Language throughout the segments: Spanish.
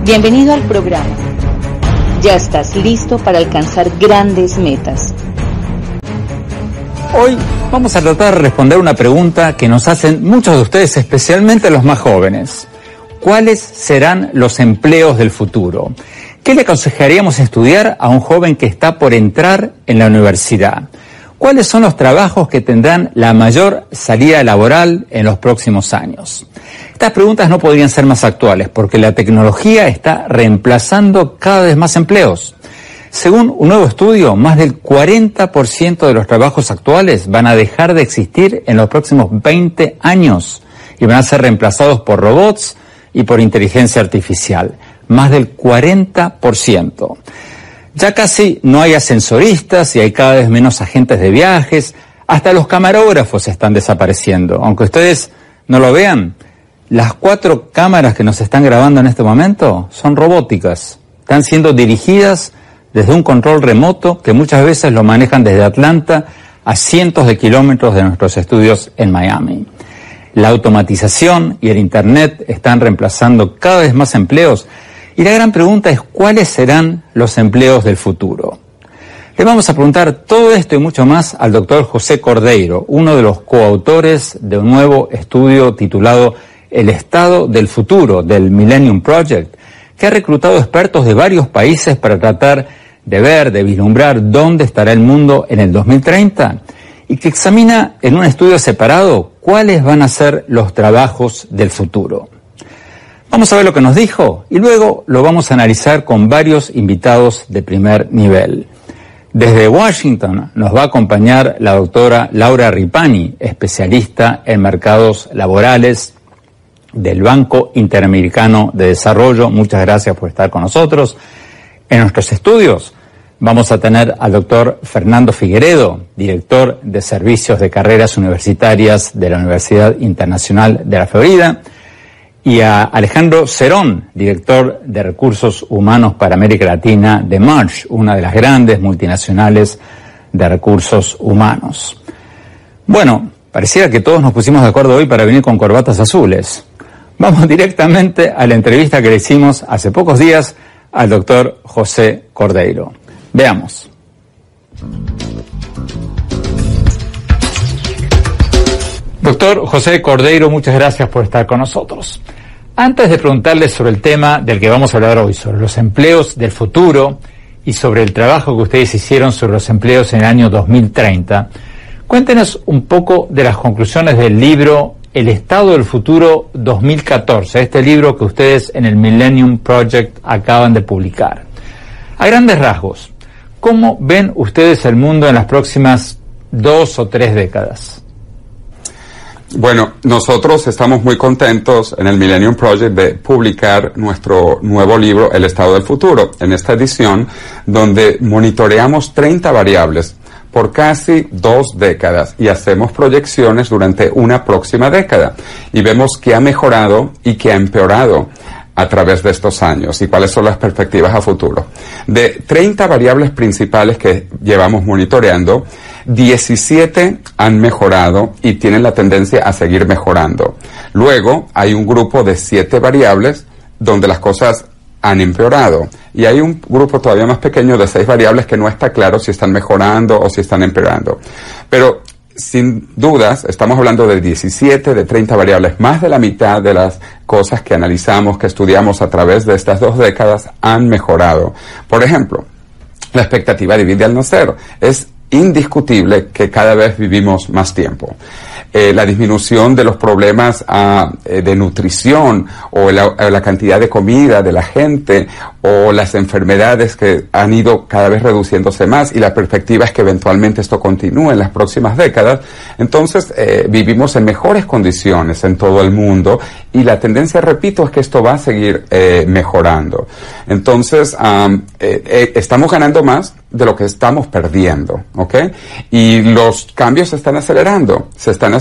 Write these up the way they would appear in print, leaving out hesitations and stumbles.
Bienvenido al programa. Ya estás listo para alcanzar grandes metas. Hoy vamos a tratar de responder una pregunta que nos hacen muchos de ustedes, especialmente los más jóvenes. ¿Cuáles serán los empleos del futuro? ¿Qué le aconsejaríamos estudiar a un joven que está por entrar en la universidad? ¿Cuáles son los trabajos que tendrán la mayor salida laboral en los próximos años? Estas preguntas no podrían ser más actuales porque la tecnología está reemplazando cada vez más empleos. Según un nuevo estudio, más del 40% de los trabajos actuales van a dejar de existir en los próximos 20 años y van a ser reemplazados por robots y por inteligencia artificial. Más del 40%. Ya casi no hay ascensoristas y hay cada vez menos agentes de viajes. Hasta los camarógrafos están desapareciendo. Aunque ustedes no lo vean, las 4 cámaras que nos están grabando en este momento son robóticas. Están siendo dirigidas desde un control remoto que muchas veces lo manejan desde Atlanta a cientos de kilómetros de nuestros estudios en Miami. La automatización y el Internet están reemplazando cada vez más empleos. Y la gran pregunta es, ¿cuáles serán los empleos del futuro? Le vamos a preguntar todo esto y mucho más al doctor José Cordeiro, uno de los coautores de un nuevo estudio titulado El Estado del Futuro, del Millennium Project, que ha reclutado expertos de varios países para tratar de ver, de vislumbrar dónde estará el mundo en el 2030 y que examina en un estudio separado cuáles van a ser los trabajos del futuro. Vamos a ver lo que nos dijo y luego lo vamos a analizar con varios invitados de primer nivel. Desde Washington nos va a acompañar la doctora Laura Ripani, especialista en mercados laborales del Banco Interamericano de Desarrollo. Muchas gracias por estar con nosotros. En nuestros estudios vamos a tener al doctor Fernando Figueredo, director de Servicios de Carreras Universitarias de la Universidad Internacional de la Florida, y a Alejandro Cerón, director de Recursos Humanos para América Latina de Marsh, una de las grandes multinacionales de recursos humanos. Bueno, pareciera que todos nos pusimos de acuerdo hoy para venir con corbatas azules. Vamos directamente a la entrevista que le hicimos hace pocos días al doctor José Cordeiro. Veamos. Doctor José Cordeiro, muchas gracias por estar con nosotros. Antes de preguntarle sobre el tema del que vamos a hablar hoy, sobre los empleos del futuro y sobre el trabajo que ustedes hicieron sobre los empleos en el año 2030, cuéntenos un poco de las conclusiones del libro El Estado del Futuro 2014, este libro que ustedes en el Millennium Project acaban de publicar. A grandes rasgos, ¿cómo ven ustedes el mundo en las próximas 2 o 3 décadas? Bueno, nosotros estamos muy contentos en el Millennium Project de publicar nuestro nuevo libro, El Estado del Futuro, en esta edición donde monitoreamos 30 variables por casi 2 décadas y hacemos proyecciones durante una próxima década y vemos qué ha mejorado y qué ha empeorado a través de estos años y cuáles son las perspectivas a futuro. De 30 variables principales que llevamos monitoreando, 17 han mejorado y tienen la tendencia a seguir mejorando. Luego hay un grupo de 7 variables donde las cosas han empeorado y hay un grupo todavía más pequeño de 6 variables que no está claro si están mejorando o si están empeorando. Pero sin dudas, estamos hablando de 17 de 30 variables. Más de la mitad de las cosas que analizamos, que estudiamos a través de estas 2 décadas han mejorado. Por ejemplo, la expectativa de vida al nacer. Es indiscutible que cada vez vivimos más tiempo. La disminución de los problemas de nutrición o la cantidad de comida de la gente o las enfermedades que han ido cada vez reduciéndose más y la perspectiva es que eventualmente esto continúe en las próximas décadas. Entonces vivimos en mejores condiciones en todo el mundo y la tendencia, repito, es que esto va a seguir mejorando. Entonces estamos ganando más de lo que estamos perdiendo, ¿ok? Y los cambios se están acelerando.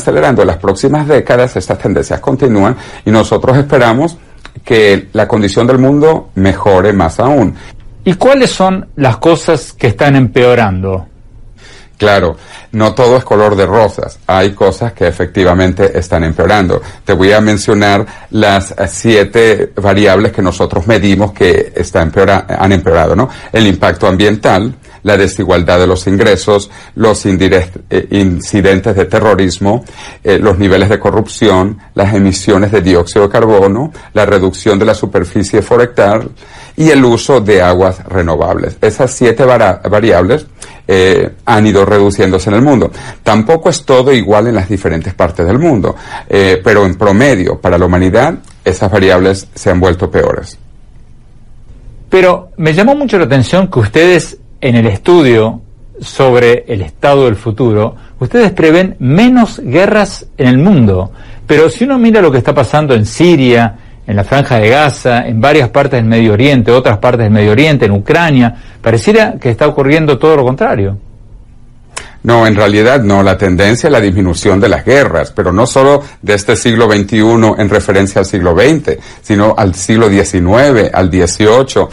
En las próximas décadas estas tendencias continúan y nosotros esperamos que la condición del mundo mejore más aún. ¿Y cuáles son las cosas que están empeorando? Claro, no todo es color de rosas. Hay cosas que efectivamente están empeorando. Te voy a mencionar las 7 variables que nosotros medimos que han empeorado, ¿no? El impacto ambiental, la desigualdad de los ingresos, los incidentes de terrorismo, los niveles de corrupción, las emisiones de dióxido de carbono, la reducción de la superficie forestal y el uso de aguas renovables. Esas 7 variables han ido reduciéndose en el mundo. Tampoco es todo igual en las diferentes partes del mundo, pero en promedio, para la humanidad, esas variables se han vuelto peores. Pero me llamó mucho la atención que ustedes, en el estudio sobre el estado del futuro, ustedes prevén menos guerras en el mundo. Pero si uno mira lo que está pasando en Siria, en la Franja de Gaza, en varias partes del Medio Oriente, otras partes del Medio Oriente, en Ucrania, pareciera que está ocurriendo todo lo contrario. No, en realidad no. La tendencia es la disminución de las guerras, pero no solo de este siglo XXI en referencia al siglo XX, sino al siglo XIX, al XVIII.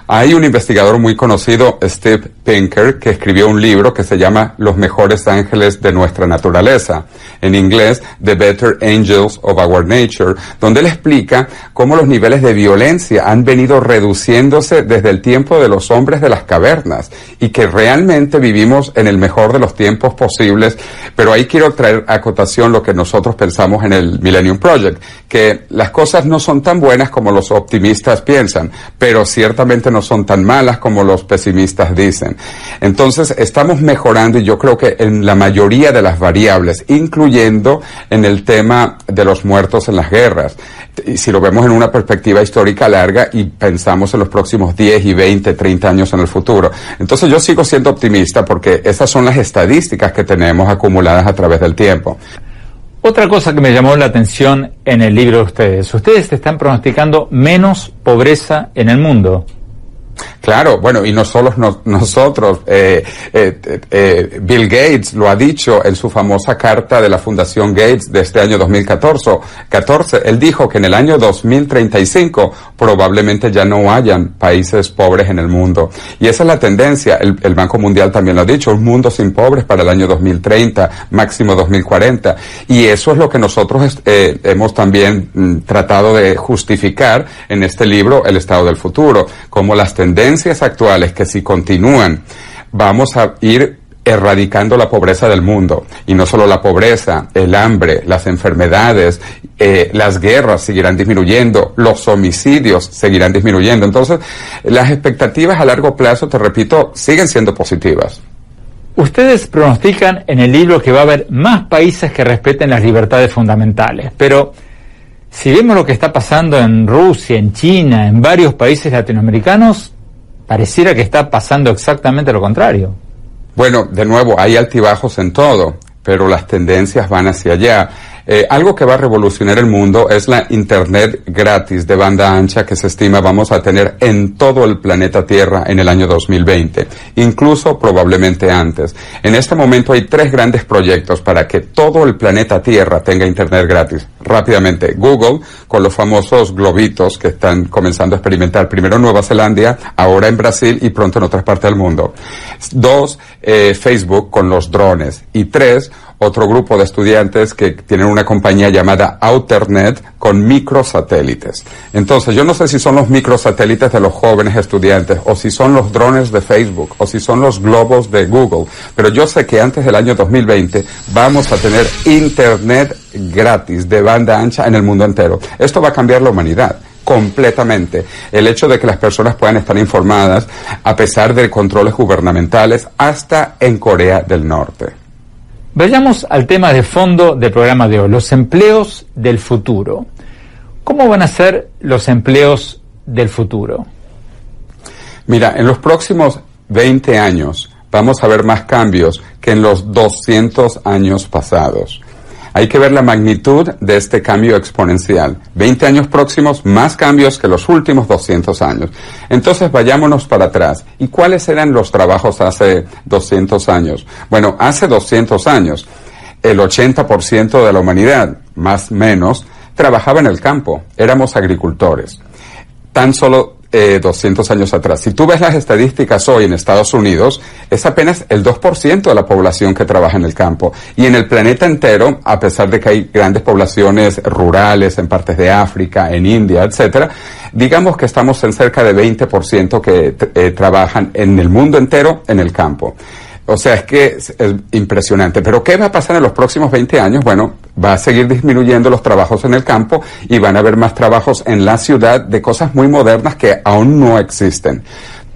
Hay un investigador muy conocido, Steve Pinker, que escribió un libro que se llama Los mejores ángeles de nuestra naturaleza, en inglés The Better Angels of Our Nature, donde él explica cómo los niveles de violencia han venido reduciéndose desde el tiempo de los hombres de las cavernas y que realmente vivimos en el mejor de los tiempos posibles. Pero ahí quiero traer a acotación lo que nosotros pensamos en el Millennium Project, que las cosas no son tan buenas como los optimistas piensan, pero ciertamente no son tan malas como los pesimistas dicen. Entonces estamos mejorando, y yo creo que en la mayoría de las variables, incluyendo en el tema de los muertos en las guerras. Y si lo vemos en una perspectiva histórica larga y pensamos en los próximos 10 y 20, 30 años en el futuro. Entonces yo sigo siendo optimista porque esas son las estadísticas que tenemos acumuladas a través del tiempo. Otra cosa que me llamó la atención en el libro de ustedes están pronosticando menos pobreza en el mundo. Claro, bueno, y no solo nosotros, Bill Gates lo ha dicho en su famosa carta de la Fundación Gates de este año 2014, él dijo que en el año 2035 probablemente ya no hayan países pobres en el mundo. Y esa es la tendencia, el Banco Mundial también lo ha dicho, un mundo sin pobres para el año 2030, máximo 2040. Y eso es lo que nosotros hemos también tratado de justificar en este libro, El Estado del Futuro, como las tendencias actuales que si continúan vamos a ir erradicando la pobreza del mundo, y no solo la pobreza, el hambre, las enfermedades, las guerras seguirán disminuyendo, los homicidios seguirán disminuyendo. Entonces las expectativas a largo plazo, te repito, siguen siendo positivas. Ustedes pronostican en el libro que va a haber más países que respeten las libertades fundamentales, pero si vemos lo que está pasando en Rusia, en China, en varios países latinoamericanos, pareciera que está pasando exactamente lo contrario. Bueno, de nuevo, hay altibajos en todo, pero las tendencias van hacia allá. Algo que va a revolucionar el mundo es la Internet gratis de banda ancha que se estima vamos a tener en todo el planeta Tierra en el año 2020, incluso probablemente antes. En este momento hay 3 grandes proyectos para que todo el planeta Tierra tenga Internet gratis. Rápidamente, Google, con los famosos globitos que están comenzando a experimentar, primero en Nueva Zelanda, ahora en Brasil y pronto en otras partes del mundo. 2, Facebook con los drones. Y 3, otro grupo de estudiantes que tienen una compañía llamada Outernet con microsatélites. Entonces, yo no sé si son los microsatélites de los jóvenes estudiantes, o si son los drones de Facebook, o si son los globos de Google, pero yo sé que antes del año 2020 vamos a tener Internet gratis de banda ancha en el mundo entero. Esto va a cambiar la humanidad completamente. El hecho de que las personas puedan estar informadas a pesar de controles gubernamentales, hasta en Corea del Norte. Vayamos al tema de fondo del programa de hoy, los empleos del futuro. ¿Cómo van a ser los empleos del futuro? Mira, en los próximos 20 años vamos a ver más cambios que en los 200 años pasados. Hay que ver la magnitud de este cambio exponencial. 20 años próximos, más cambios que los últimos 200 años. Entonces vayámonos para atrás. ¿Y cuáles eran los trabajos hace 200 años? Bueno, hace 200 años, el 80% de la humanidad, más o menos, trabajaba en el campo. Éramos agricultores. Tan solo 200 años atrás. Si tú ves las estadísticas hoy en Estados Unidos, es apenas el 2% de la población que trabaja en el campo. Y en el planeta entero, a pesar de que hay grandes poblaciones rurales en partes de África, en India, etcétera, digamos que estamos en cerca de 20% que trabajan en el mundo entero en el campo. O sea, es que es impresionante. Pero ¿qué va a pasar en los próximos 20 años? Bueno, va a seguir disminuyendo los trabajos en el campo y van a haber más trabajos en la ciudad de cosas muy modernas que aún no existen.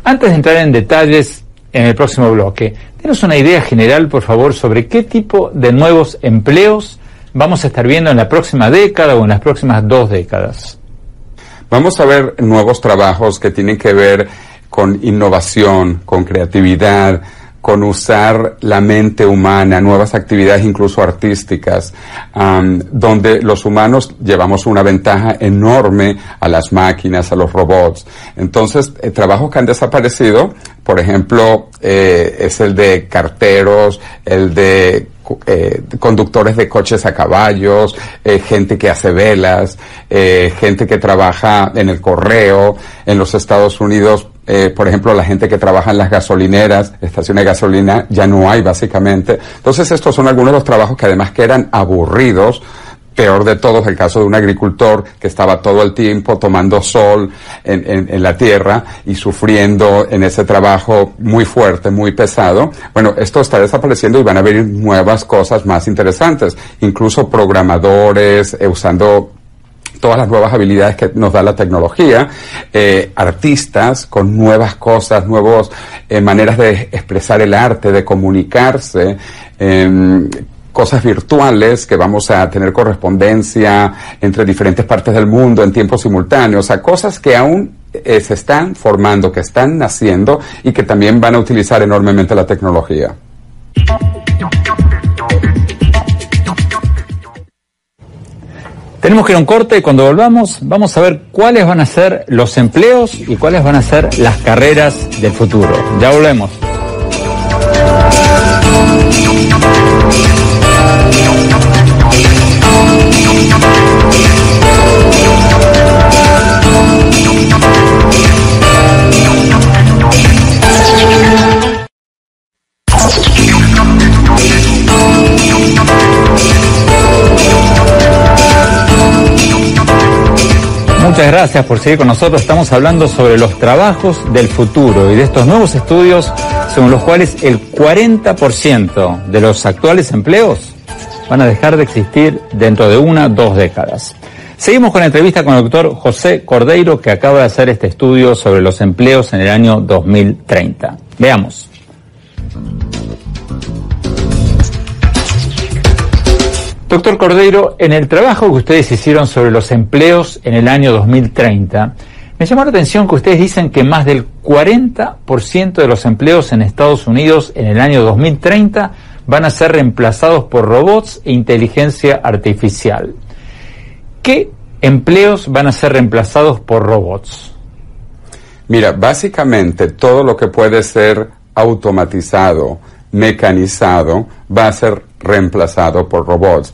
Antes de entrar en detalles en el próximo bloque, denos una idea general, por favor, sobre qué tipo de nuevos empleos vamos a estar viendo en la próxima década o en las próximas 2 décadas. Vamos a ver nuevos trabajos que tienen que ver con innovación, con creatividad, con usar la mente humana, nuevas actividades incluso artísticas, donde los humanos llevamos una ventaja enorme a las máquinas, a los robots. Entonces, trabajos que han desaparecido, por ejemplo, es el de carteros, el de conductores de coches a caballos, gente que hace velas, gente que trabaja en el correo. En los Estados Unidos, por ejemplo, la gente que trabaja en las gasolineras, estaciones de gasolina, ya no hay básicamente. Entonces, estos son algunos de los trabajos que además que eran aburridos. Peor de todos, el caso de un agricultor que estaba todo el tiempo tomando sol en la tierra y sufriendo en ese trabajo muy fuerte, muy pesado. Bueno, esto está desapareciendo y van a venir nuevas cosas más interesantes. Incluso programadores, usando todas las nuevas habilidades que nos da la tecnología, artistas con nuevas cosas, nuevas maneras de expresar el arte, de comunicarse, cosas virtuales, que vamos a tener correspondencia entre diferentes partes del mundo en tiempo simultáneo, o sea, cosas que aún se están formando, que están naciendo y que también van a utilizar enormemente la tecnología. Tenemos que ir a un corte y cuando volvamos vamos a ver cuáles van a ser los empleos y cuáles van a ser las carreras del futuro. Ya volvemos. Muchas gracias por seguir con nosotros. Estamos hablando sobre los trabajos del futuro y de estos nuevos estudios según los cuales el 40% de los actuales empleos van a dejar de existir dentro de 1 o 2 décadas. Seguimos con la entrevista con el doctor José Cordeiro, que acaba de hacer este estudio sobre los empleos en el año 2030. Veamos. Doctor Cordeiro, en el trabajo que ustedes hicieron sobre los empleos en el año 2030, me llamó la atención que ustedes dicen que más del 40% de los empleos en Estados Unidos en el año 2030 van a ser reemplazados por robots e inteligencia artificial. ¿Qué empleos van a ser reemplazados por robots? Mira, básicamente todo lo que puede ser automatizado, mecanizado, va a ser reemplazado por robots.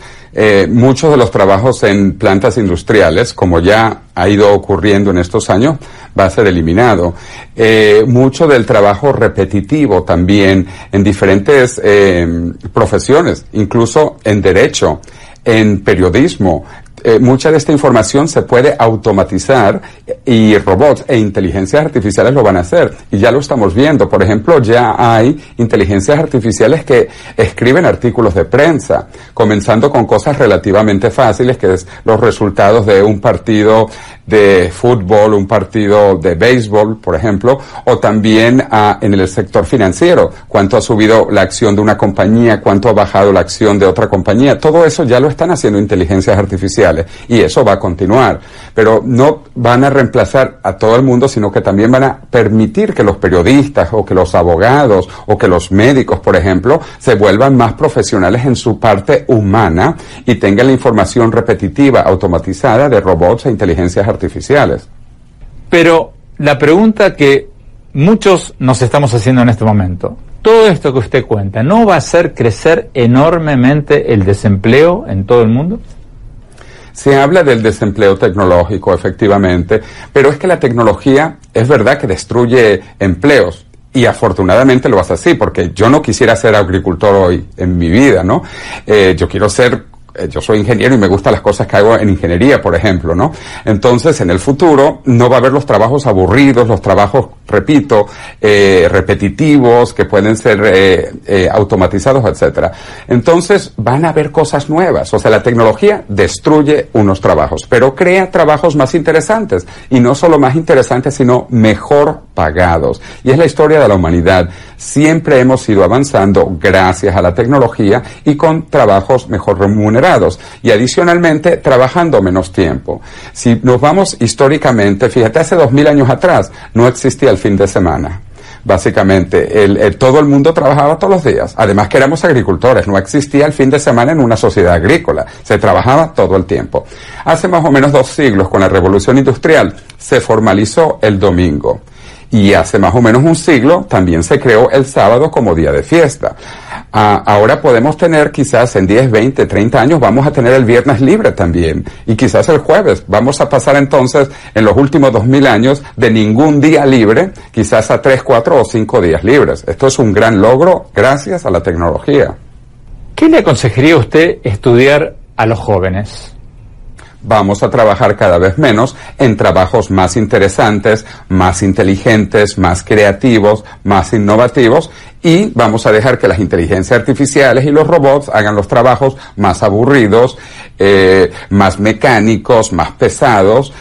Muchos de los trabajos en plantas industriales, como ya ha ido ocurriendo en estos años, va a ser eliminado. Mucho del trabajo repetitivo también en diferentes profesiones, incluso en derecho, en periodismo. Mucha de esta información se puede automatizar y robots e inteligencias artificiales lo van a hacer. Y ya lo estamos viendo. Por ejemplo, ya hay inteligencias artificiales que escriben artículos de prensa, comenzando con cosas relativamente fáciles, que es los resultados de un partido de fútbol, un partido de béisbol, por ejemplo, o también en el sector financiero, cuánto ha subido la acción de una compañía, cuánto ha bajado la acción de otra compañía. Todo eso ya lo están haciendo inteligencias artificiales y eso va a continuar, pero no van a reemplazar a todo el mundo, sino que también van a permitir que los periodistas o que los abogados o que los médicos, por ejemplo, se vuelvan más profesionales en su parte humana y tengan la información repetitiva, automatizada de robots e inteligencias artificiales. Pero la pregunta que muchos nos estamos haciendo en este momento, todo esto que usted cuenta, ¿no va a hacer crecer enormemente el desempleo en todo el mundo? Se habla del desempleo tecnológico, efectivamente, pero es que la tecnología es verdad que destruye empleos. Y afortunadamente lo hace así, porque yo no quisiera ser agricultor hoy en mi vida, ¿no? Yo soy ingeniero y me gustan las cosas que hago en ingeniería, por ejemplo, ¿no? Entonces, en el futuro no va a haber los trabajos aburridos, los trabajos, repito, repetitivos, que pueden ser automatizados, etcétera. Entonces, van a haber cosas nuevas. O sea, la tecnología destruye unos trabajos, pero crea trabajos más interesantes. Y no solo más interesantes, sino mejor pagados. Y es la historia de la humanidad. Siempre hemos ido avanzando gracias a la tecnología y con trabajos mejor remunerados. Y adicionalmente, trabajando menos tiempo. Si nos vamos históricamente, fíjate, hace 2000 años atrás no existía el fin de semana. Básicamente, todo el mundo trabajaba todos los días. Además que éramos agricultores, no existía el fin de semana en una sociedad agrícola. Se trabajaba todo el tiempo. Hace más o menos 2 siglos, con la Revolución Industrial, se formalizó el domingo. Y hace más o menos 1 siglo también se creó el sábado como día de fiesta. Ahora podemos tener quizás en 10, 20, 30 años vamos a tener el viernes libre también. Y quizás el jueves. Vamos a pasar entonces en los últimos 2000 años de ningún día libre, quizás a 3, 4 o 5 días libres. Esto es un gran logro gracias a la tecnología. ¿Qué le aconsejaría usted estudiar a los jóvenes? Vamos a trabajar cada vez menos en trabajos más interesantes, más inteligentes, más creativos, más innovativos, y vamos a dejar que las inteligencias artificiales y los robots hagan los trabajos más aburridos, más mecánicos, más pesados.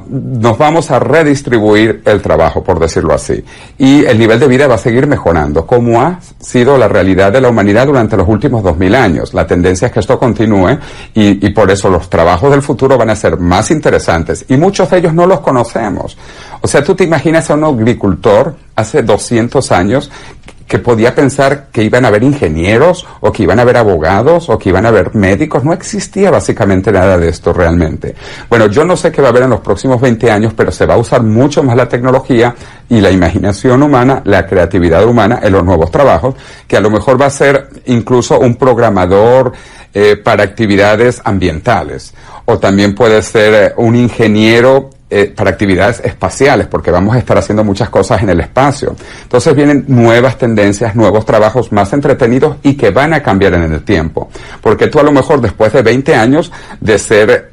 Nos vamos a redistribuir el trabajo, por decirlo así. Y el nivel de vida va a seguir mejorando, como ha sido la realidad de la humanidad durante los últimos 2000 años. La tendencia es que esto continúe y por eso los trabajos del futuro van a ser más interesantes. Y muchos de ellos no los conocemos. O sea, tú te imaginas a un agricultor hace 200 años que podía pensar que iban a haber ingenieros, o que iban a haber abogados, o que iban a haber médicos. No existía básicamente nada de esto realmente. Bueno, yo no sé qué va a haber en los próximos 20 años, pero se va a usar mucho más la tecnología y la imaginación humana, la creatividad humana en los nuevos trabajos, que a lo mejor va a ser incluso un programador para actividades ambientales, o también puede ser un ingeniero para actividades espaciales, porque vamos a estar haciendo muchas cosas en el espacio. Entonces vienen nuevas tendencias, nuevos trabajos más entretenidos y que van a cambiar en el tiempo. Porque tú a lo mejor después de 20 años de ser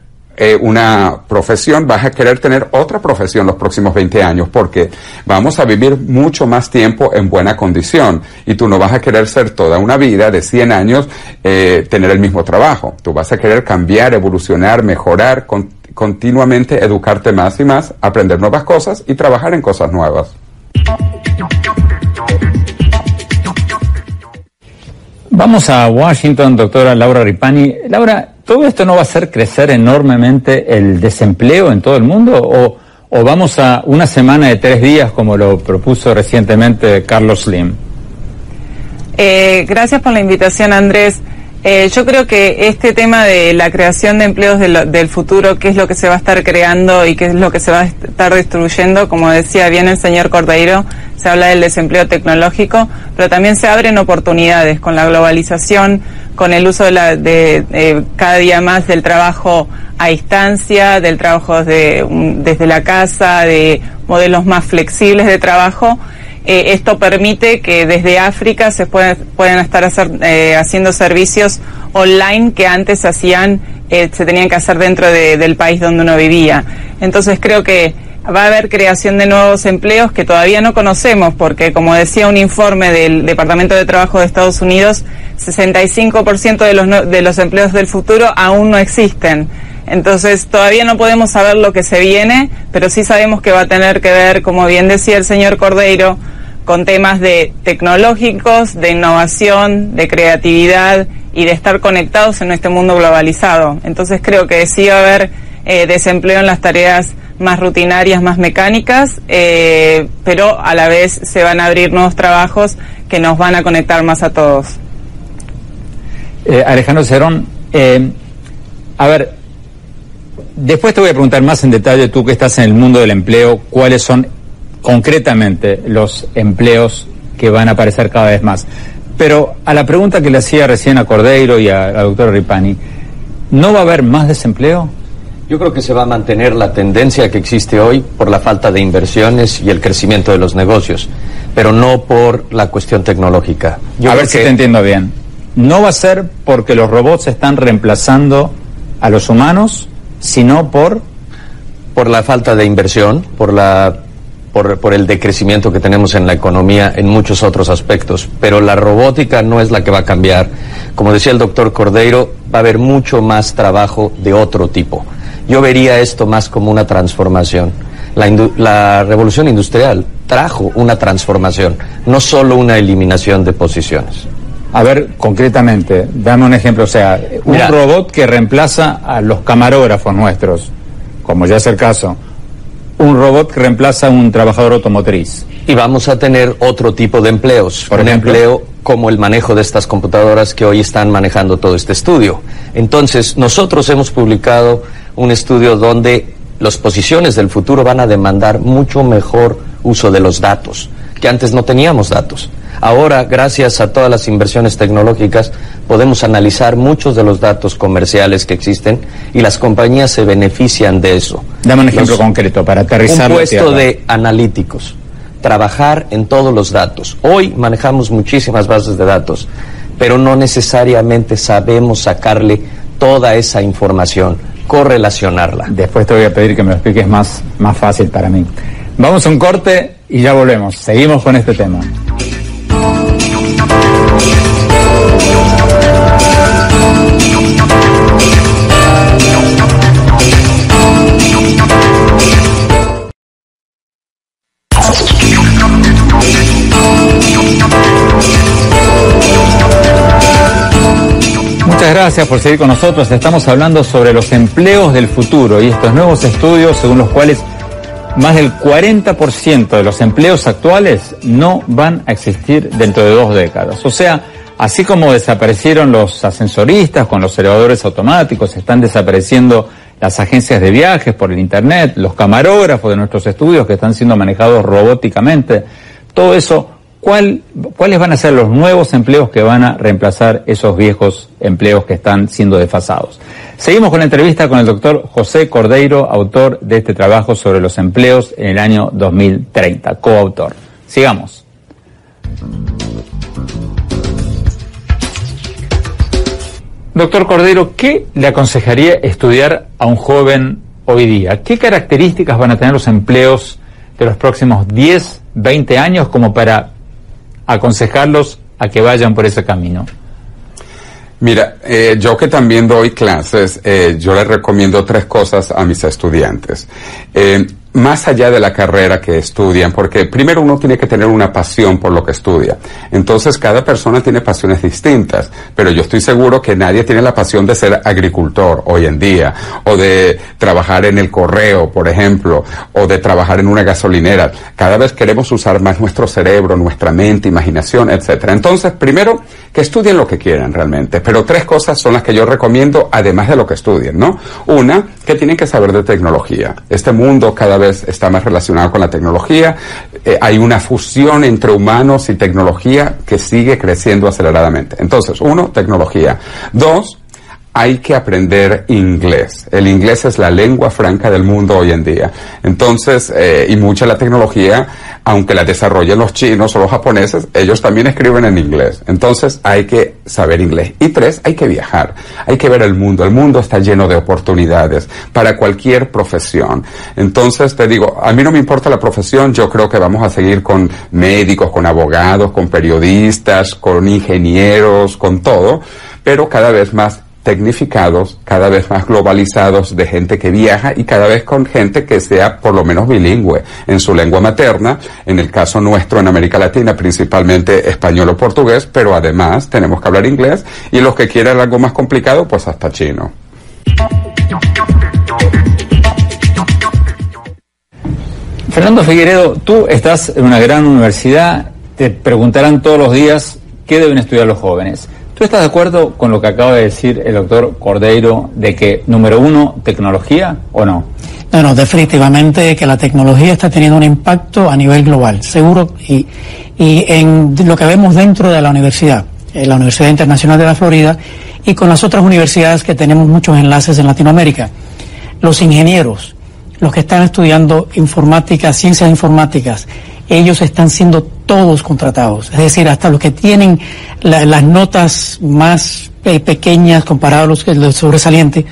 una profesión, vas a querer tener otra profesión los próximos 20 años, porque vamos a vivir mucho más tiempo en buena condición, y tú no vas a querer ser toda una vida de 100 años tener el mismo trabajo. Tú vas a querer cambiar, evolucionar, mejorar, continuamente educarte más y más, aprender nuevas cosas y trabajar en cosas nuevas. Vamos a Washington, doctora Laura Ripani. Laura, ¿todo esto no va a hacer crecer enormemente el desempleo en todo el mundo? ¿O vamos a una semana de 3 días como lo propuso recientemente Carlos Slim? Gracias por la invitación, Andrés. Yo creo que este tema de la creación de empleos del futuro, qué es lo que se va a estar creando y qué es lo que se va a estar destruyendo, como decía bien el señor Cordeiro, se habla del desempleo tecnológico, pero también se abren oportunidades con la globalización, con el uso de cada día más del trabajo a distancia, del trabajo desde la casa, de modelos más flexibles de trabajo. Esto permite que desde África se puedan estar haciendo servicios online que antes se tenían que hacer dentro del país donde uno vivía. Entonces creo que va a haber creación de nuevos empleos que todavía no conocemos, porque como decía un informe del Departamento de Trabajo de Estados Unidos, 65% de los empleos del futuro aún no existen. Entonces todavía no podemos saber lo que se viene, pero sí sabemos que va a tener que ver, como bien decía el señor Cordeiro, con temas de tecnológicos, de innovación, de creatividad y de estar conectados en este mundo globalizado. Entonces creo que sí va a haber desempleo en las tareas más rutinarias, más mecánicas, pero a la vez se van a abrir nuevos trabajos que nos van a conectar más a todos. Alejandro Cerón, a ver, después te voy a preguntar más en detalle, tú que estás en el mundo del empleo, cuáles son concretamente los empleos que van a aparecer cada vez más. Pero a la pregunta que le hacía recién a Cordeiro y a la doctora Ripani, ¿no va a haber más desempleo? Yo creo que se va a mantener la tendencia que existe hoy por la falta de inversiones y el crecimiento de los negocios, pero no por la cuestión tecnológica. A ver si te entiendo bien. No va a ser porque los robots están reemplazando a los humanos, sino por la falta de inversión, por el decrecimiento que tenemos en la economía en muchos otros aspectos. Pero la robótica no es la que va a cambiar. Como decía el doctor Cordeiro, va a haber mucho más trabajo de otro tipo. Yo vería esto más como una transformación. La revolución industrial trajo una transformación, no solo una eliminación de posiciones. A ver, concretamente, dame un ejemplo. O sea, un robot que reemplaza a los camarógrafos nuestros, como ya es el caso. Un robot que reemplaza a un trabajador automotriz. Y vamos a tener otro tipo de empleos. Por ejemplo, empleo como el manejo de estas computadoras que hoy están manejando todo este estudio. Entonces, nosotros hemos publicado un estudio donde las posiciones del futuro van a demandar mucho mejor uso de los datos, que antes no teníamos datos. Ahora, gracias a todas las inversiones tecnológicas, podemos analizar muchos de los datos comerciales que existen y las compañías se benefician de eso. Dame un ejemplo concreto para aterrizar. Un puesto de analíticos, trabajar en todos los datos. Hoy manejamos muchísimas bases de datos, pero no necesariamente sabemos sacarle toda esa información, correlacionarla. Después te voy a pedir que me lo expliques más fácil para mí. Vamos a un corte y ya volvemos. Seguimos con este tema. Muchas gracias por seguir con nosotros. Estamos hablando sobre los empleos del futuro y estos nuevos estudios según los cuales más del 40% de los empleos actuales no van a existir dentro de 2 décadas. O sea, así como desaparecieron los ascensoristas con los elevadores automáticos, están desapareciendo las agencias de viajes por el internet, los camarógrafos de nuestros estudios que están siendo manejados robóticamente, todo eso. ¿Cuáles van a ser los nuevos empleos que van a reemplazar esos viejos empleos que están siendo desfasados? Seguimos con la entrevista con el doctor José Cordeiro, autor de este trabajo sobre los empleos en el año 2030, coautor. Sigamos. Doctor Cordeiro, ¿qué le aconsejaría estudiar a un joven hoy día? ¿Qué características van a tener los empleos de los próximos 10, 20 años como para aconsejarlos a que vayan por ese camino? Mira, yo que también doy clases, yo les recomiendo 3 cosas a mis estudiantes. Más allá de la carrera que estudian, porque primero uno tiene que tener una pasión por lo que estudia. Entonces cada persona tiene pasiones distintas, pero yo estoy seguro que nadie tiene la pasión de ser agricultor hoy en día, o de trabajar en el correo, por ejemplo, o de trabajar en una gasolinera. Cada vez queremos usar más nuestro cerebro, nuestra mente, imaginación, etcétera. Entonces, primero, que estudien lo que quieran realmente, pero 3 cosas son las que yo recomiendo, además de lo que estudien, ¿no? Una, que tienen que saber de tecnología. Este mundo cada vez está más relacionado con la tecnología. Hay una fusión entre humanos y tecnología que sigue creciendo aceleradamente. Entonces, 1, tecnología. 2, hay que aprender inglés. El inglés es la lengua franca del mundo hoy en día. Entonces, y mucha de la tecnología, aunque la desarrollen los chinos o los japoneses, ellos también escriben en inglés. Entonces, hay que saber inglés. Y 3, hay que viajar. Hay que ver el mundo. El mundo está lleno de oportunidades para cualquier profesión. Entonces, te digo, a mí no me importa la profesión. Yo creo que vamos a seguir con médicos, con abogados, con periodistas, con ingenieros, con todo, pero cada vez más tecnificados, cada vez más globalizados, de gente que viaja y cada vez con gente que sea por lo menos bilingüe en su lengua materna, en el caso nuestro en América Latina principalmente español o portugués, pero además tenemos que hablar inglés y los que quieran algo más complicado pues hasta chino. Fernando Figueredo, tú estás en una gran universidad, te preguntarán todos los días qué deben estudiar los jóvenes. ¿Tú estás de acuerdo con lo que acaba de decir el doctor Cordeiro de que, número 1, tecnología o no? No, definitivamente que la tecnología está teniendo un impacto a nivel global, seguro, y en lo que vemos dentro de la Universidad Internacional de la Florida, y con las otras universidades que tenemos muchos enlaces en Latinoamérica. Los ingenieros, los que están estudiando informática, ciencias informáticas, ellos están siendo todos contratados, es decir, hasta los que tienen las notas más pequeñas comparados a los sobresalientes,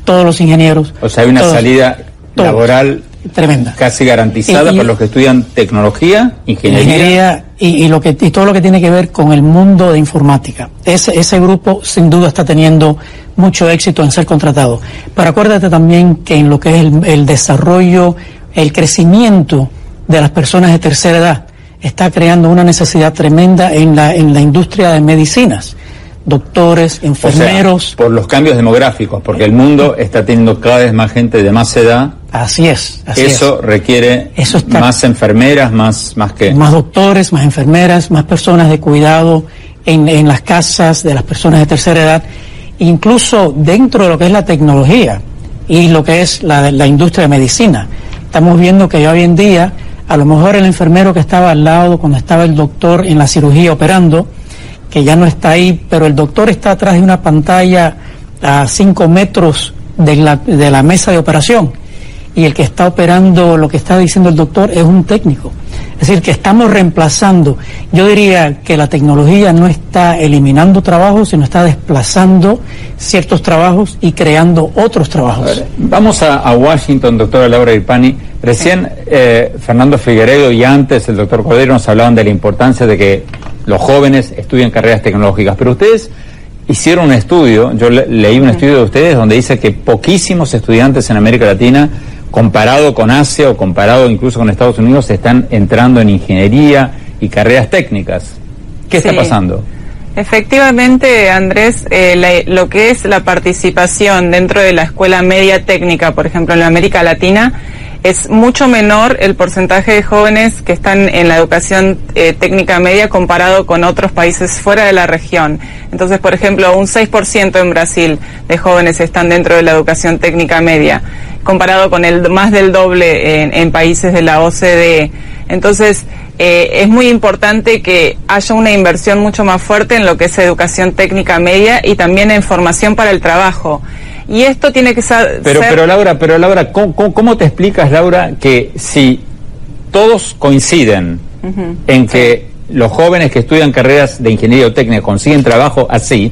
todos los ingenieros. O sea, hay una salida laboral tremenda, casi garantizada para los que estudian tecnología, ingeniería y todo lo que tiene que ver con el mundo de informática. Ese grupo sin duda está teniendo mucho éxito en ser contratado. Pero acuérdate también que en lo que es el desarrollo, el crecimiento de las personas de tercera edad está creando una necesidad tremenda en la industria de medicinas. Doctores, enfermeros. O sea, por los cambios demográficos, porque el mundo está teniendo cada vez más gente de más edad. Así es. Eso requiere más enfermeras, más que... Más doctores, más enfermeras, más personas de cuidado en las casas de las personas de tercera edad, incluso dentro de lo que es la tecnología y lo que es la industria de medicina. Estamos viendo que hoy en día, a lo mejor el enfermero que estaba al lado cuando estaba el doctor en la cirugía operando, que ya no está ahí, pero el doctor está atrás de una pantalla a 5 metros de la mesa de operación, y el que está operando, lo que está diciendo el doctor, es un técnico. Es decir, que estamos reemplazando. Yo diría que la tecnología no está eliminando trabajos, sino está desplazando ciertos trabajos y creando otros trabajos. Vamos a Washington, doctora Laura Ripani. Recién Fernando Figueiredo y antes el doctor Cordeiro nos hablaban de la importancia de que los jóvenes estudien carreras tecnológicas, pero ustedes hicieron un estudio, yo leí un estudio de ustedes donde dice que poquísimos estudiantes en América Latina, comparado con Asia o comparado incluso con Estados Unidos, están entrando en ingeniería y carreras técnicas. ¿Qué está pasando? Efectivamente, Andrés, lo que es la participación dentro de la escuela media técnica, por ejemplo, en la América Latina, es mucho menor el porcentaje de jóvenes que están en la educación técnica media comparado con otros países fuera de la región. Entonces, por ejemplo, un 6% en Brasil de jóvenes están dentro de la educación técnica media, comparado con el más del doble en países de la OCDE. Entonces, es muy importante que haya una inversión mucho más fuerte en lo que es educación técnica media y también en formación para el trabajo. Y esto tiene que ser... Pero Laura, ¿cómo te explicas, Laura, que si todos coinciden en que los jóvenes que estudian carreras de ingeniería o técnica consiguen trabajo así,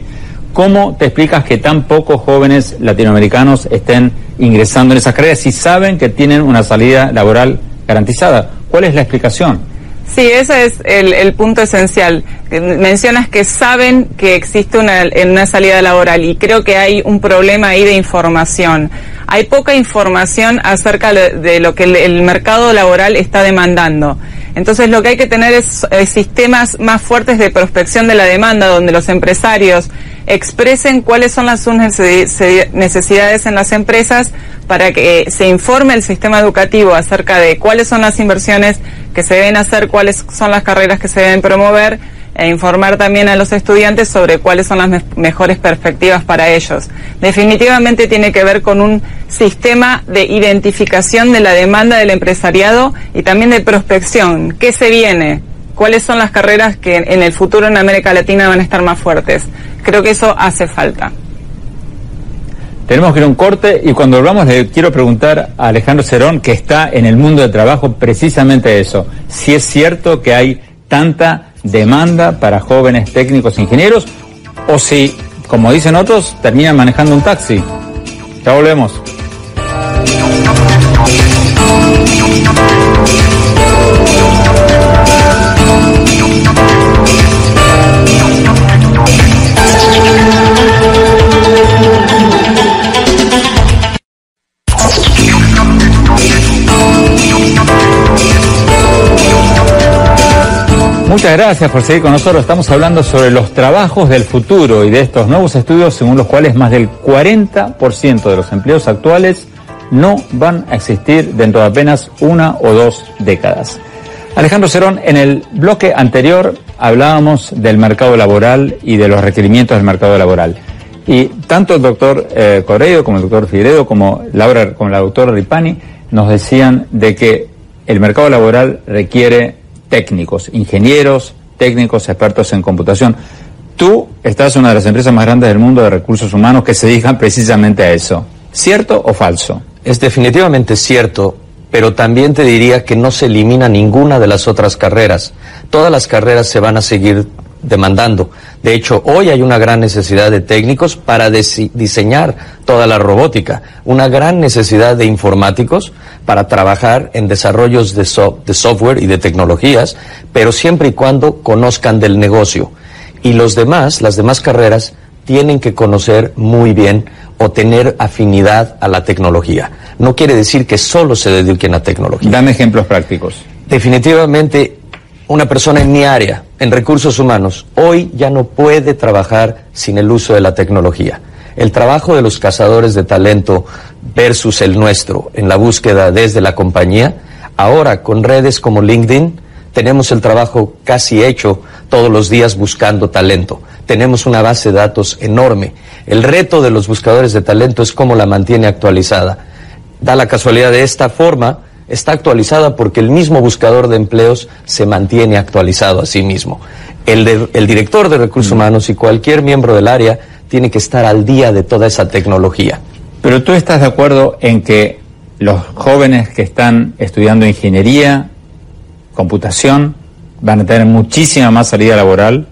cómo te explicas que tan pocos jóvenes latinoamericanos estén ingresando en esas carreras si saben que tienen una salida laboral garantizada? ¿Cuál es la explicación? Sí, ese es el punto esencial. Mencionas que saben que existe una salida laboral y creo que hay un problema ahí de información. Hay poca información acerca de lo que el mercado laboral está demandando. Entonces lo que hay que tener es sistemas más fuertes de prospección de la demanda, donde los empresarios expresen cuáles son sus necesidades en las empresas para que se informe el sistema educativo acerca de cuáles son las inversiones que se deben hacer, cuáles son las carreras que se deben promover, e informar también a los estudiantes sobre cuáles son las mejores perspectivas para ellos. Definitivamente tiene que ver con un sistema de identificación de la demanda del empresariado y también de prospección. ¿Qué se viene? ¿Cuáles son las carreras que en el futuro en América Latina van a estar más fuertes? Creo que eso hace falta. Tenemos que ir a un corte y cuando volvamos le quiero preguntar a Alejandro Cerón, que está en el mundo del trabajo, precisamente eso. Si es cierto que hay tanta demanda para jóvenes técnicos e ingenieros, o si, como dicen otros, terminan manejando un taxi. Ya volvemos. Muchas gracias por seguir con nosotros. Estamos hablando sobre los trabajos del futuro y de estos nuevos estudios según los cuales más del 40% de los empleos actuales no van a existir dentro de apenas 1 o 2 décadas. Alejandro Cerón, en el bloque anterior hablábamos del mercado laboral y de los requerimientos del mercado laboral. Y tanto el doctor Correio como el doctor Figueiredo como la doctora Ripani nos decían de que el mercado laboral requiere técnicos, ingenieros, técnicos, expertos en computación. Tú estás en una de las empresas más grandes del mundo de recursos humanos que se dedican precisamente a eso. ¿Cierto o falso? Es definitivamente cierto, pero también te diría que no se elimina ninguna de las otras carreras. Todas las carreras se van a seguir demandando. De hecho, hoy hay una gran necesidad de técnicos para diseñar toda la robótica, una gran necesidad de informáticos para trabajar en desarrollos de software y de tecnologías, pero siempre y cuando conozcan del negocio. Y las demás carreras tienen que conocer muy bien o tener afinidad a la tecnología. No quiere decir que solo se dediquen a tecnología. Dame ejemplos prácticos. Definitivamente, una persona en mi área, en recursos humanos, hoy ya no puede trabajar sin el uso de la tecnología. El trabajo de los cazadores de talento versus el nuestro en la búsqueda desde la compañía, ahora con redes como LinkedIn, tenemos el trabajo casi hecho todos los días buscando talento. Tenemos una base de datos enorme. El reto de los buscadores de talento es cómo la mantiene actualizada. Da la casualidad de esta forma, está actualizada porque el mismo buscador de empleos se mantiene actualizado a sí mismo. El director de recursos humanos y cualquier miembro del área tiene que estar al día de toda esa tecnología. Pero tú estás de acuerdo en que los jóvenes que están estudiando ingeniería, computación, van a tener muchísima más salida laboral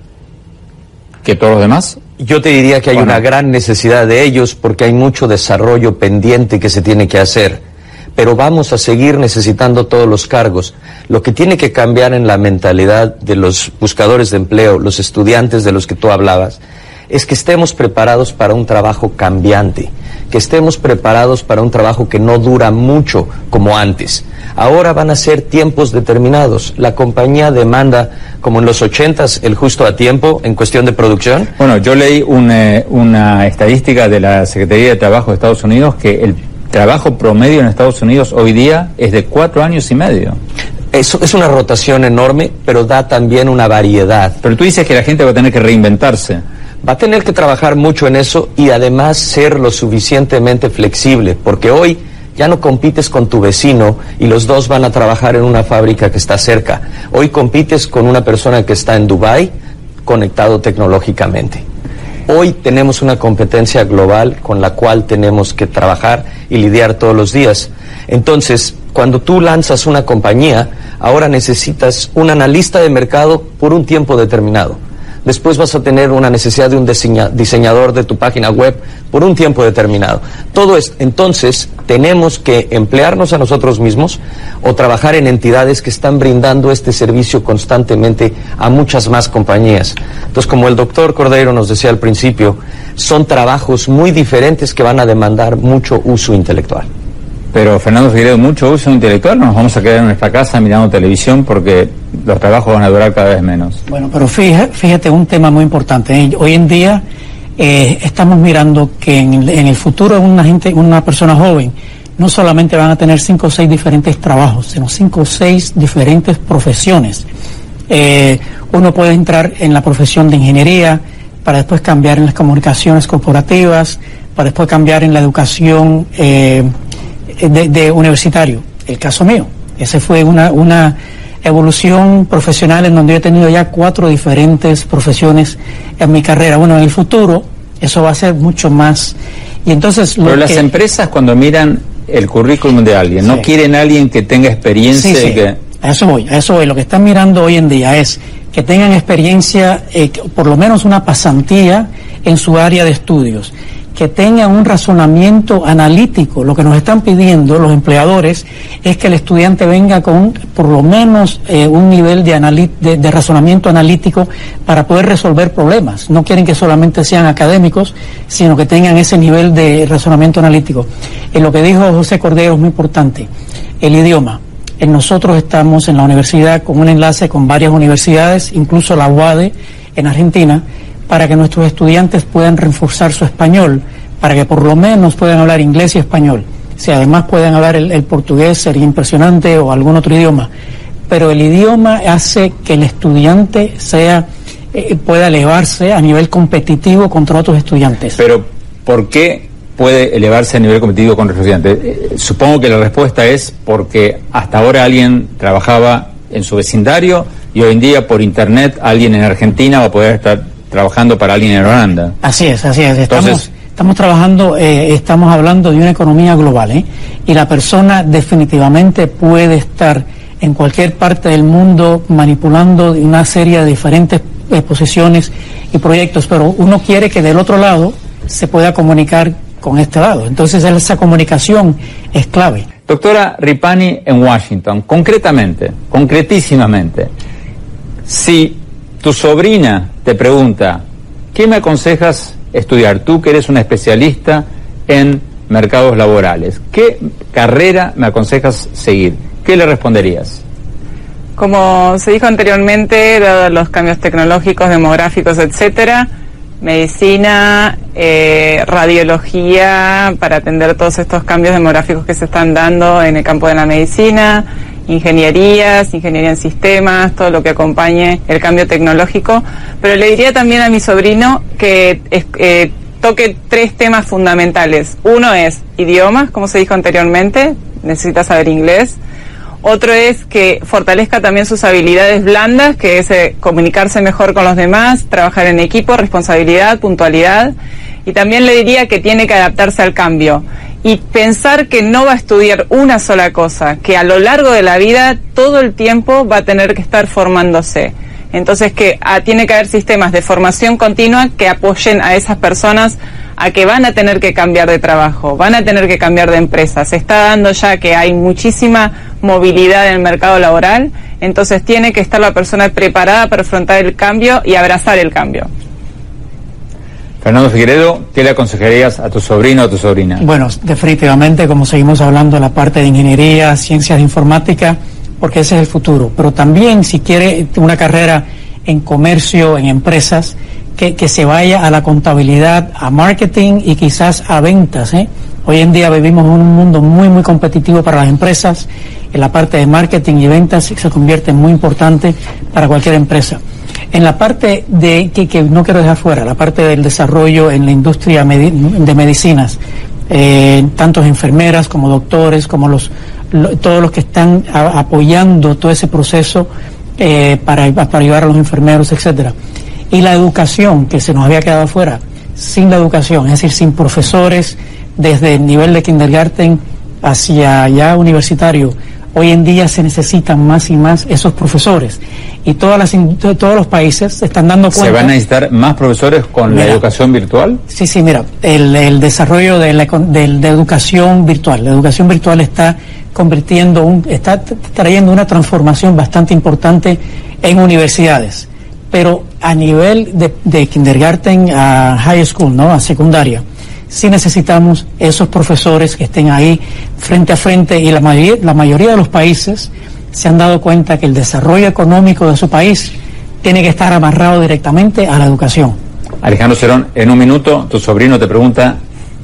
que todos los demás. Yo te diría que hay una gran necesidad de ellos porque hay mucho desarrollo pendiente que se tiene que hacer, pero vamos a seguir necesitando todos los cargos. Lo que tiene que cambiar en la mentalidad de los buscadores de empleo, los estudiantes de los que tú hablabas, es que estemos preparados para un trabajo cambiante, que estemos preparados para un trabajo que no dura mucho como antes. Ahora van a ser tiempos determinados. La compañía demanda, como en los 80s, el justo a tiempo en cuestión de producción. Bueno, yo leí una estadística de la Secretaría de Trabajo de Estados Unidos que el trabajo promedio en Estados Unidos hoy día es de 4 años y medio. Eso es una rotación enorme, pero da también una variedad. Pero tú dices que la gente va a tener que reinventarse. Va a tener que trabajar mucho en eso y además ser lo suficientemente flexible, porque hoy ya no compites con tu vecino y los dos van a trabajar en una fábrica que está cerca. Hoy compites con una persona que está en Dubái conectado tecnológicamente. Hoy tenemos una competencia global con la cual tenemos que trabajar y lidiar todos los días. Entonces, cuando tú lanzas una compañía, ahora necesitas un analista de mercado por un tiempo determinado. Después vas a tener una necesidad de un diseñador de tu página web por un tiempo determinado. Todo es, entonces, tenemos que emplearnos a nosotros mismos o trabajar en entidades que están brindando este servicio constantemente a muchas más compañías. Entonces, como el doctor Cordeiro nos decía al principio, son trabajos muy diferentes que van a demandar mucho uso intelectual. Pero, Fernando Figueiredo, mucho uso intelectual, no nos vamos a quedar en nuestra casa mirando televisión porque los trabajos van a durar cada vez menos. Bueno, pero fíjate un tema muy importante. Hoy en día estamos mirando que en el futuro una persona joven no solamente van a tener 5 o 6 diferentes trabajos, sino 5 o 6 diferentes profesiones. Uno puede entrar en la profesión de ingeniería para después cambiar en las comunicaciones corporativas, para después cambiar en la educación de universitario. El caso mío, ese fue una evolución profesional en donde yo he tenido ya 4 diferentes profesiones en mi carrera. Bueno, en el futuro eso va a ser mucho más. Y entonces pero las empresas, cuando miran el currículum de alguien, no quieren a alguien que tenga experiencia. Que... A eso voy. Lo que están mirando hoy en día es que tengan experiencia, por lo menos una pasantía en su área de estudios, que tengan un razonamiento analítico. Lo que nos están pidiendo los empleadores es que el estudiante venga con por lo menos un nivel de razonamiento analítico para poder resolver problemas. No quieren que solamente sean académicos, sino que tengan ese nivel de razonamiento analítico. Lo que dijo José Cordeiro es muy importante. El idioma. Nosotros estamos en la universidad con un enlace con varias universidades, incluso la UADE en Argentina, para que nuestros estudiantes puedan reforzar su español, para que por lo menos puedan hablar inglés y español. Si además pueden hablar el portugués, sería impresionante, o algún otro idioma. Pero el idioma hace que el estudiante pueda elevarse a nivel competitivo contra otros estudiantes. Pero, ¿por qué puede elevarse a nivel competitivo contra los estudiantes? Supongo que la respuesta es porque hasta ahora alguien trabajaba en su vecindario y hoy en día por internet alguien en Argentina va a poder trabajando para alguien en Holanda. Así es, así es. Entonces, Estamos trabajando, estamos hablando de una economía global, y la persona definitivamente puede estar en cualquier parte del mundo manipulando una serie de diferentes posiciones y proyectos, pero uno quiere que del otro lado se pueda comunicar con este lado. Entonces esa comunicación es clave. Doctora Ripani, en Washington, concretísimamente, si tu sobrina te pregunta, ¿qué me aconsejas estudiar? Tú que eres una especialista en mercados laborales, ¿qué carrera me aconsejas seguir? ¿Qué le responderías? Como se dijo anteriormente, dados los cambios tecnológicos, demográficos, etcétera, medicina, radiología, para atender todos estos cambios demográficos que se están dando en el campo de la medicina, ingeniería en sistemas, todo lo que acompañe el cambio tecnológico. Pero le diría también a mi sobrino que toque 3 temas fundamentales. Uno es idiomas, como se dijo anteriormente, necesita saber inglés. Otro es que fortalezca también sus habilidades blandas, que es comunicarse mejor con los demás, trabajar en equipo, responsabilidad, puntualidad. Y también le diría que tiene que adaptarse al cambio y pensar que no va a estudiar una sola cosa, que a lo largo de la vida todo el tiempo va a tener que estar formándose. Entonces que tiene que haber sistemas de formación continua que apoyen a esas personas a que van a tener que cambiar de trabajo, van a tener que cambiar de empresa. Se está dando ya que hay muchísima movilidad en el mercado laboral, entonces tiene que estar la persona preparada para afrontar el cambio y abrazar el cambio. Fernando Figueredo, ¿qué le aconsejarías a tu sobrino o a tu sobrina? Bueno, definitivamente, como seguimos hablando, la parte de ingeniería, ciencias de informática, porque ese es el futuro. Pero también, si quiere una carrera en comercio, en empresas, que se vaya a la contabilidad, a marketing y quizás a ventas. Hoy en día vivimos en un mundo muy, muy competitivo para las empresas. En la parte de marketing y ventas se convierte en muy importante para cualquier empresa. En la parte de que no quiero dejar fuera, la parte del desarrollo en la industria de medicinas, tanto enfermeras como doctores, como todos los que están apoyando todo ese proceso para ayudar a los enfermeros, etcétera. Y la educación, que se nos había quedado fuera, sin la educación, es decir, sin profesores desde el nivel de kindergarten hacia ya universitario. Hoy en día se necesitan más y más esos profesores. Y todos los países se están dando cuenta. ¿Se van a necesitar más profesores con la educación virtual? Sí, mira, el desarrollo de educación virtual. La educación virtual está trayendo una transformación bastante importante en universidades. Pero a nivel de kindergarten a high school, ¿no? A secundaria, sí necesitamos esos profesores que estén ahí frente a frente, y la mayoría de los países se han dado cuenta que el desarrollo económico de su país tiene que estar amarrado directamente a la educación. Alejandro Cerón, en un minuto tu sobrino te pregunta,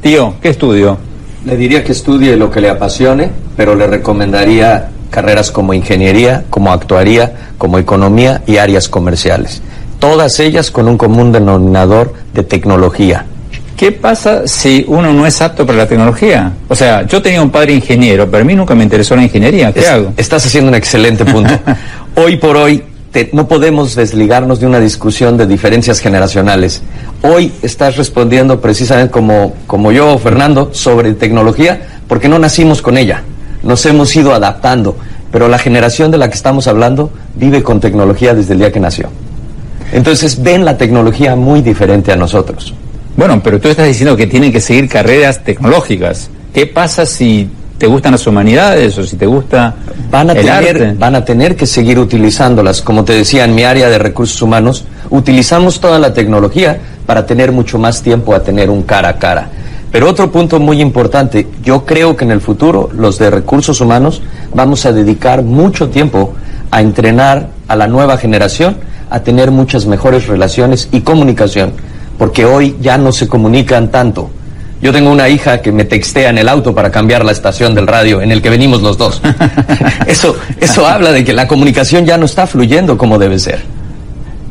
tío, ¿qué estudio? Le diría que estudie lo que le apasione, pero le recomendaría carreras como ingeniería, como actuaría, como economía y áreas comerciales. Todas ellas con un común denominador de tecnología. ¿Qué pasa si uno no es apto para la tecnología? O sea, yo tenía un padre ingeniero, pero a mí nunca me interesó la ingeniería. ¿Qué hago? Estás haciendo un excelente punto. Hoy por hoy no podemos desligarnos de una discusión de diferencias generacionales. Hoy estás respondiendo precisamente como yo, Fernando, sobre tecnología, porque no nacimos con ella. Nos hemos ido adaptando, pero la generación de la que estamos hablando vive con tecnología desde el día que nació. Entonces ven la tecnología muy diferente a nosotros. Bueno, pero tú estás diciendo que tienen que seguir carreras tecnológicas. ¿Qué pasa si te gustan las humanidades o si te gusta el arte? Van a tener que seguir utilizándolas. Como te decía, en mi área de recursos humanos, utilizamos toda la tecnología para tener mucho más tiempo a tener un cara a cara. Pero otro punto muy importante, yo creo que en el futuro los de recursos humanos vamos a dedicar mucho tiempo a entrenar a la nueva generación a tener muchas mejores relaciones y comunicación, porque hoy ya no se comunican tanto. Yo tengo una hija que me textea en el auto para cambiar la estación del radio en el que venimos los dos. Eso habla de que la comunicación ya no está fluyendo como debe ser.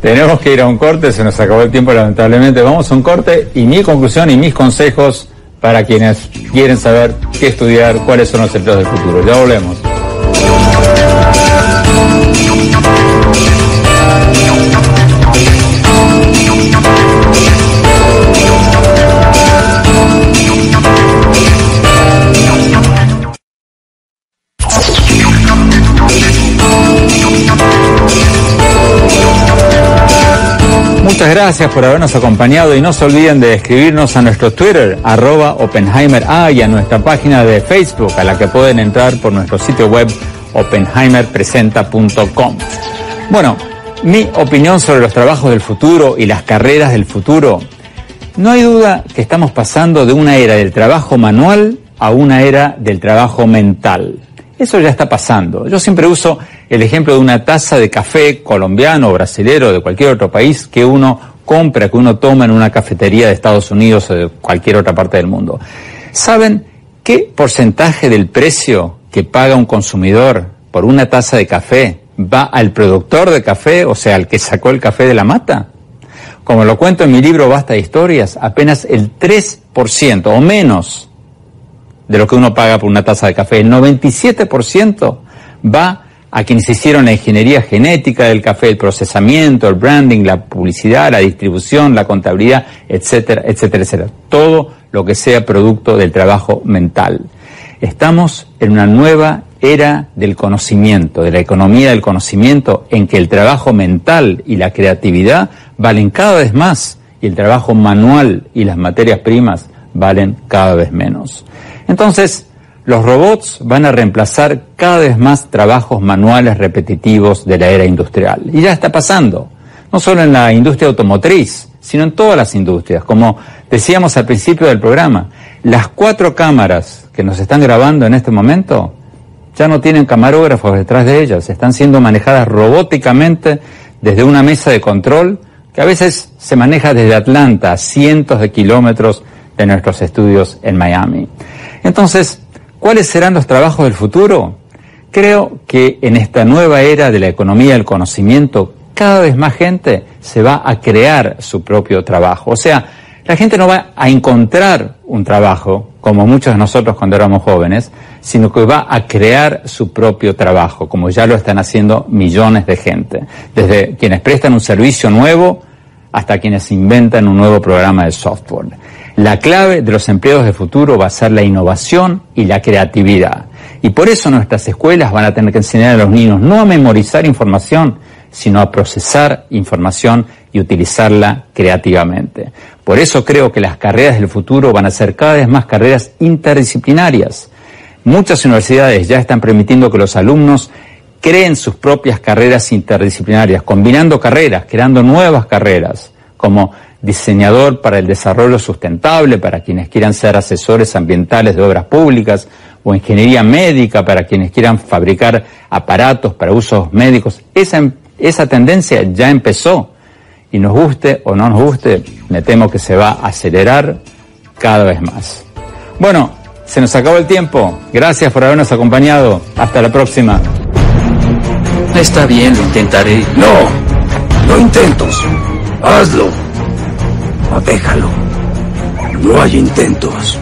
Tenemos que ir a un corte, se nos acabó el tiempo lamentablemente. Vamos a un corte y mi conclusión y mis consejos para quienes quieren saber qué estudiar, cuáles son los empleos del futuro. Ya volvemos. Muchas gracias por habernos acompañado y no se olviden de escribirnos a nuestro Twitter, @OppenheimerA, y a nuestra página de Facebook, a la que pueden entrar por nuestro sitio web oppenheimerpresenta.com. Bueno, mi opinión sobre los trabajos del futuro y las carreras del futuro. No hay duda que estamos pasando de una era del trabajo manual a una era del trabajo mental. Eso ya está pasando. Yo siempre uso el ejemplo de una taza de café colombiano o brasilero de cualquier otro país que uno compra, que uno toma en una cafetería de Estados Unidos o de cualquier otra parte del mundo. ¿Saben qué porcentaje del precio que paga un consumidor por una taza de café va al productor de café, o sea, al que sacó el café de la mata? Como lo cuento en mi libro Basta de Historias, apenas el 3% o menos de lo que uno paga por una taza de café, el 97% va a quienes hicieron la ingeniería genética del café, el procesamiento, el branding, la publicidad, la distribución, la contabilidad, etcétera, etcétera, etcétera. Todo lo que sea producto del trabajo mental. Estamos en una nueva era del conocimiento, de la economía del conocimiento, en que el trabajo mental y la creatividad valen cada vez más y el trabajo manual y las materias primas valen cada vez menos. Entonces, los robots van a reemplazar cada vez más trabajos manuales repetitivos de la era industrial. Y ya está pasando, no solo en la industria automotriz, sino en todas las industrias. Como decíamos al principio del programa, las 4 cámaras que nos están grabando en este momento ya no tienen camarógrafos detrás de ellas, están siendo manejadas robóticamente desde una mesa de control que a veces se maneja desde Atlanta, a cientos de kilómetros de nuestros estudios en Miami. Entonces, ¿cuáles serán los trabajos del futuro? Creo que en esta nueva era de la economía del conocimiento, cada vez más gente se va a crear su propio trabajo. O sea, la gente no va a encontrar un trabajo, como muchos de nosotros cuando éramos jóvenes, sino que va a crear su propio trabajo, como ya lo están haciendo millones de gente. Desde quienes prestan un servicio nuevo hasta quienes inventan un nuevo programa de software. La clave de los empleos de futuro va a ser la innovación y la creatividad. Y por eso nuestras escuelas van a tener que enseñar a los niños no a memorizar información, sino a procesar información y utilizarla creativamente. Por eso creo que las carreras del futuro van a ser cada vez más carreras interdisciplinarias. Muchas universidades ya están permitiendo que los alumnos creen sus propias carreras interdisciplinarias, combinando carreras, creando nuevas carreras, como diseñador para el desarrollo sustentable, para quienes quieran ser asesores ambientales de obras públicas, o ingeniería médica para quienes quieran fabricar aparatos para usos médicos. Esa tendencia ya empezó, y nos guste o no nos guste, me temo que se va a acelerar cada vez más. Bueno, se nos acabó el tiempo. Gracias por habernos acompañado. Hasta la próxima. Está bien, lo intentaré. No intentos. Hazlo. Déjalo. No hay intentos.